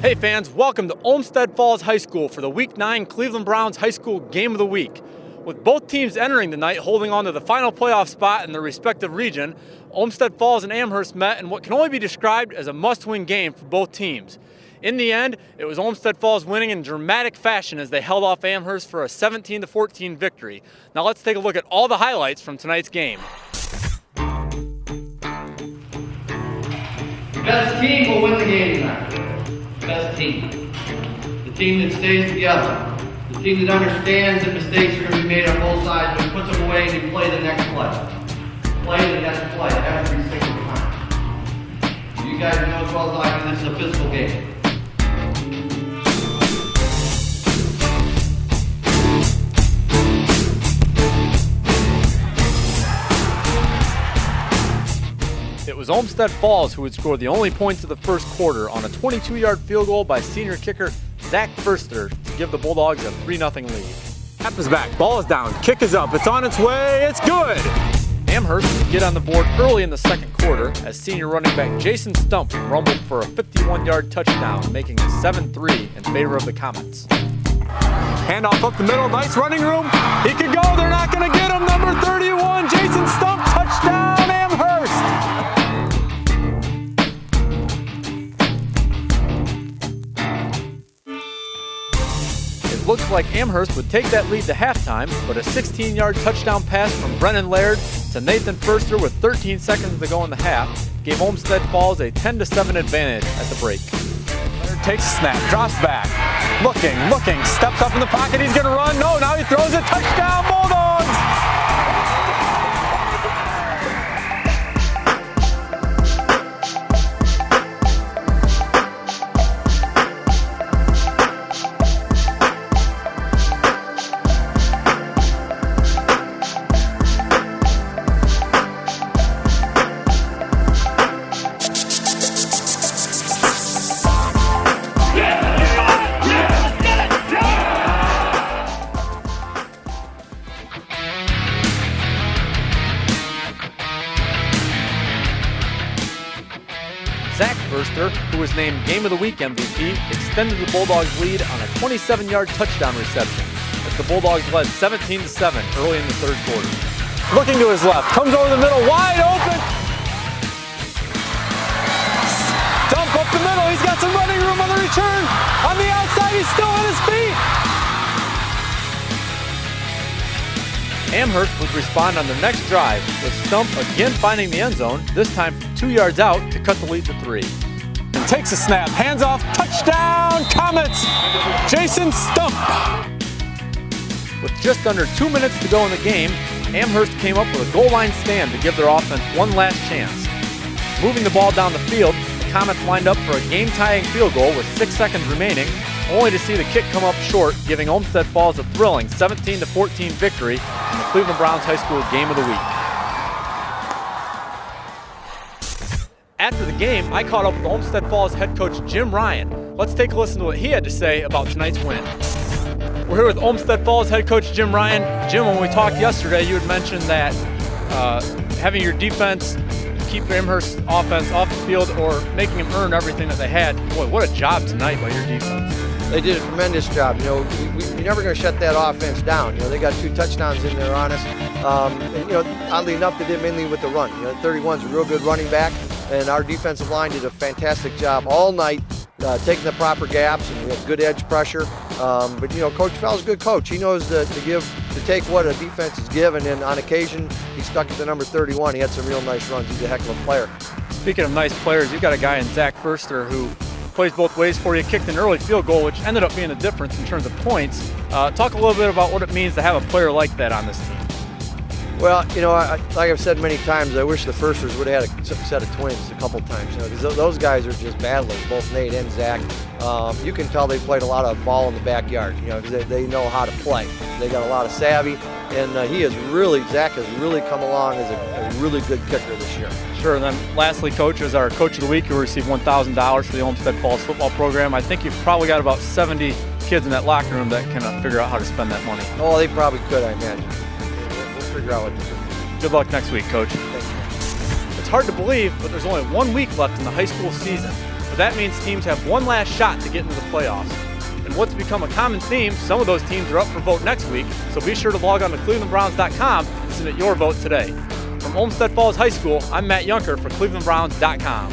Hey fans, welcome to Olmsted Falls High School for the Week 9 Cleveland Browns High School Game of the Week. With both teams entering the night holding on to the final playoff spot in their respective region, Olmsted Falls and Amherst met in what can only be described as a must-win game for both teams. In the end, it was Olmsted Falls winning in dramatic fashion as they held off Amherst for a 17-14 victory. Now let's take a look at all the highlights from tonight's game. The best team will win the game tonight. Best team. The team that stays together. The team that understands that mistakes are going to be made on both sides and puts them away and you play the next play. Play the next play every single time. You guys know as well as I do this is a physical game. It was Olmsted Falls who would score the only points of the first quarter on a 22-yard field goal by senior kicker Zach Burson to give the Bulldogs a 3-0 lead. Snap is back, ball is down, kick is up, it's on its way, it's good! Amherst would get on the board early in the second quarter as senior running back Jason Stump rumbled for a 51-yard touchdown, making it 7-3 in favor of the Comets. Handoff up the middle, nice running room, he could go, they're not going to get him, number 31, Jason Stump, touchdown Amherst! Looks like Amherst would take that lead to halftime, but a 16-yard touchdown pass from Brennan Laird to Nathan Furster with 13 seconds to go in the half gave Olmsted Falls a 10-7 advantage at the break. Laird takes a snap, drops back, looking, steps up in the pocket, he's going to run, no, now he throws it, touchdown Bulldogs! Zach Burster, who was named Game of the Week MVP, extended the Bulldogs' lead on a 27-yard touchdown reception as the Bulldogs led 17-7 early in the third quarter. Looking to his left, comes over the middle, wide open! Dump up the middle, he's got some running room on the return! On the outside, he's still on his feet! Amherst would respond on their next drive, with Stump again finding the end zone, this time from 2 yards out to cut the lead to 3. And takes a snap, hands off, touchdown, Comets! Jason Stump! With just under 2 minutes to go in the game, Amherst came up with a goal line stand to give their offense one last chance. Moving the ball down the field, the Comets lined up for a game-tying field goal with 6 seconds remaining, only to see the kick come up short, giving Olmsted Falls a thrilling 17-14 victory in the Cleveland Browns High School Game of the Week. After the game, I caught up with Olmsted Falls head coach Jim Ryan. Let's take a listen to what he had to say about tonight's win. We're here with Olmsted Falls head coach Jim Ryan. Jim, when we talked yesterday, you had mentioned that having your defense keep Amherst's offense off the field or making them earn everything that they had. Boy, what a job tonight by your defense. They did a tremendous job. You're never going to shut that offense down. They got 2 touchdowns in there on us. And, oddly enough, they did mainly with the run. 31's a real good running back, and our defensive line did a fantastic job all night, taking the proper gaps and we had good edge pressure. But Coach Fell's a good coach. He knows to take what a defense is given, and on occasion he stuck at the number 31. He had some real nice runs. He's a heck of a player. Speaking of nice players, you've got a guy in Zach Furster who plays both ways for you, kicked an early field goal, which ended up being the difference in terms of points. Talk a little bit about what it means to have a player like that on this team. Well, like I've said many times, I wish the Firsters would have had a set of twins a couple times, because those guys are just battlers, both Nate and Zach. You can tell they played a lot of ball in the backyard, because they know how to play. They got a lot of savvy, and Zach has really come along as a really good kicker this year. Sure, and then lastly, Coach, is our Coach of the Week who received $1,000 for the Olmsted Falls football program. I think you've probably got about 70 kids in that locker room that can figure out how to spend that money. Oh, they probably could, I imagine. We'll figure out what to do. Good luck next week, Coach. Thank you. It's hard to believe, but there's only 1 week left in the high school season. but that means teams have one last shot to get into the playoffs. And what's become a common theme, some of those teams are up for vote next week, so be sure to log on to clevelandbrowns.com and submit your vote today. From Olmsted Falls High School, I'm Matt Yunker for clevelandbrowns.com.